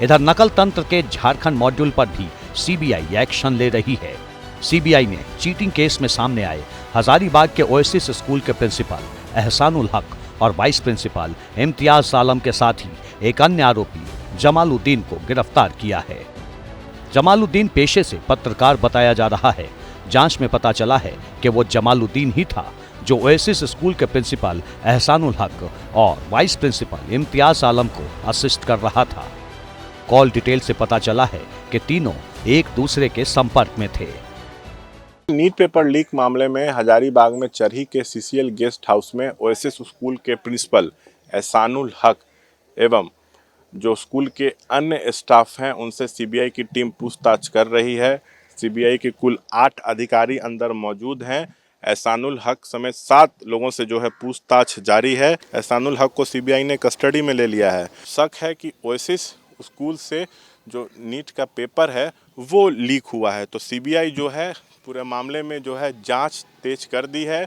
इधर नकल तंत्र के झारखंड मॉड्यूल पर भी सीबीआई एक्शन ले रही है। सीबीआई ने चीटिंग केस में सामने आए हजारीबाग के ओएसिस स्कूल के प्रिंसिपल एहसानुल हक और वाइस प्रिंसिपल इम्तियाज आलम के साथ ही एक अन्य आरोपी जमालुद्दीन को गिरफ्तार किया है। जमालुद्दीन पेशे से पत्रकार बताया जा रहा है। जांच में पता चला है कि वो जमालुद्दीन ही था जो ओएसिस स्कूल के प्रिंसिपल एहसानुल हक और वाइस प्रिंसिपल इम्तियाज आलम को असिस्ट कर रहा था। कॉल डिटेल से पता चला है कि तीनों एक दूसरे के संपर्क में थे। नीट पेपर लीक मामले में हजारीबाग में चरही के सीसीएल गेस्ट हाउस में ओएसिस स्कूल के प्रिंसिपल एहसानुल हक एवं जो स्कूल के अन्य स्टाफ हैं उनसे सीबीआई की टीम पूछताछ कर रही है। सीबीआई के कुल 8 अधिकारी अंदर मौजूद हैं। एहसानुल हक समेत 7 लोगों से जो है पूछताछ जारी है। एहसानुल हक को सीबीआई ने कस्टडी में ले लिया है। शक है कि ओएसिस स्कूल से जो नीट का पेपर है वो लीक हुआ है, तो सीबीआई जो है पूरे मामले में जो है जांच तेज कर दी है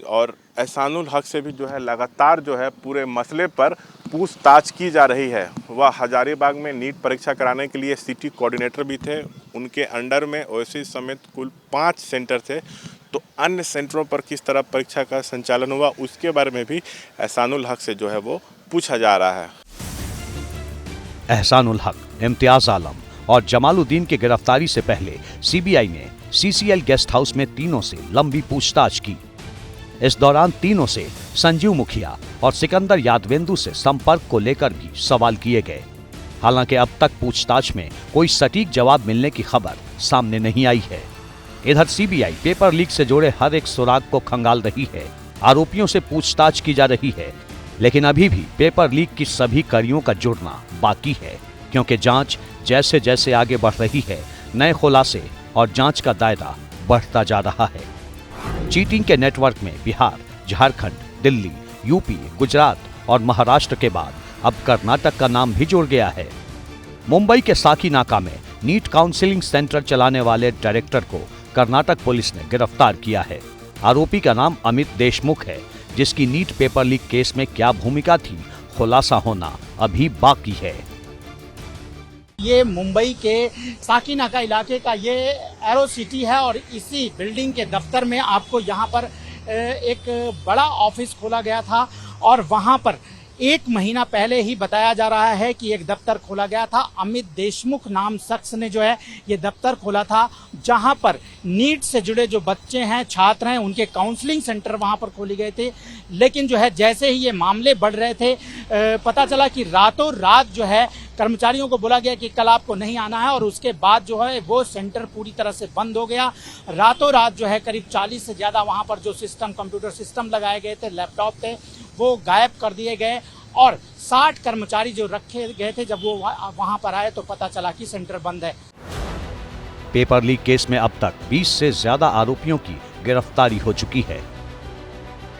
और एहसानुल हक से भी जो है लगातार जो है पूरे मसले पर पूछताछ की जा रही है। वह हजारीबाग में नीट परीक्षा कराने के लिए सिटी कोऑर्डिनेटर भी थे। उनके अंडर में ओएसिस समेत कुल 5 सेंटर थे, तो अन्य सेंटरों पर किस तरह परीक्षा का संचालन हुआ उसके बारे में भी एहसानुल हक से जो है वो पूछा जा रहा है। एहसानुल हक, इम्तियाज आलम और जमालुद्दीन की गिरफ्तारी से पहले सीबीआई ने सीसीएल गेस्ट हाउस में तीनों से लंबी पूछताछ की। इस दौरान तीनों से संजीव मुखिया और सिकंदर यादवेंदु से संपर्क को लेकर भी सवाल किए गए। हालांकि अब तक पूछताछ में कोई सटीक जवाब मिलने की खबर सामने नहीं आई है। इधर सीबीआई पेपर लीक से जुड़े हर एक सुराग को खंगाल रही है। आरोपियों से पूछताछ की जा रही है, लेकिन अभी भी पेपर लीक की सभी कड़ियों का जुड़ना बाकी है, क्योंकि जांच जैसे जैसे आगे बढ़ रही है नए खुलासे और जांच का दायरा बढ़ता जा रहा है। चीटिंग के नेटवर्क में बिहार, झारखंड, दिल्ली, यूपी, गुजरात और महाराष्ट्र के बाद अब कर्नाटक का नाम भी जुड़ गया है। मुंबई के साकीनाका में नीट काउंसलिंग सेंटर चलाने वाले डायरेक्टर को कर्नाटक पुलिस ने गिरफ्तार किया है। आरोपी का नाम अमित देशमुख है, जिसकी नीट पेपर लीक केस में क्या भूमिका थी, खुलासा होना अभी बाकी है। ये मुंबई के साकीनाका इलाके का ये एरो सिटी है और इसी बिल्डिंग के दफ्तर में आपको यहाँ पर एक बड़ा ऑफिस खोला गया था और वहाँ पर 1 महीना पहले ही बताया जा रहा है कि एक दफ्तर खोला गया था। अमित देशमुख नाम शख्स ने जो है ये दफ्तर खोला था, जहां पर नीट से जुड़े जो बच्चे हैं, छात्र हैं, उनके काउंसलिंग सेंटर वहां पर खोले गए थे। लेकिन जो है जैसे ही ये मामले बढ़ रहे थे, पता चला कि रातों रात जो है कर्मचारियों को बोला गया कि कल आपको नहीं आना है और उसके बाद जो है वो सेंटर पूरी तरह से बंद हो गया। रातों रात जो है करीब 40 से ज़्यादा वहाँ पर जो सिस्टम, कंप्यूटर सिस्टम लगाए गए थे, लैपटॉप थे, वो गायब कर दिए गए और 60 कर्मचारी जो रखे गए थे, जब वो वहाँ पर आए तो पता चला कि सेंटर बंद है। पेपर लीक केस में अब तक 20 से ज्यादा आरोपियों की गिरफ्तारी हो चुकी है।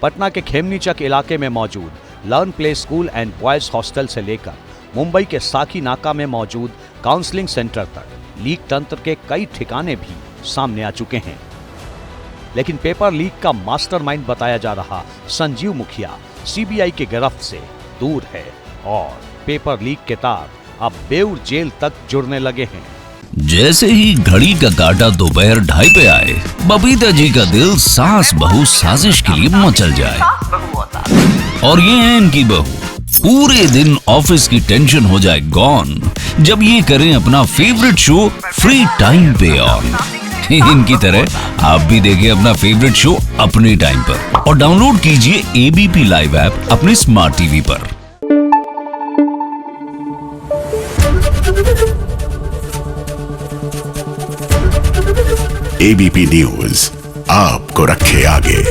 पटना के खेमनीचक इलाके में मौजूद learn play school and boys hostel से लेकर मुंबई के साकीनाका में मौजूद काउंसलिंग सेंटर तक लीक तंत्र के कई ठिकाने भी सामने आ चुके हैं। लेकिन पेपर लीक का मास्टरमाइंड बताया जा रहा संजीव मुखिया सीबीआई की गिरफ्त से दूर है और पेपर लीक के तार अब बेऊर जेल तक जुड़ने लगे हैं। जैसे ही घड़ी का काटा दोपहर 2:30 पे आए, बबीता जी का दिल सास बहू साजिश के लिए मचल जाए। और ये है इनकी बहू, पूरे दिन ऑफिस की टेंशन हो जाए गॉन जब ये करें अपना फेवरेट शो फ्री टाइम पे ऑन। इनकी तरह आप भी देखिए अपना फेवरेट शो अपने टाइम पर और डाउनलोड कीजिए एबीपी लाइव ऐप अपने स्मार्ट टीवी पर। एबीपी न्यूज आपको रखे आगे।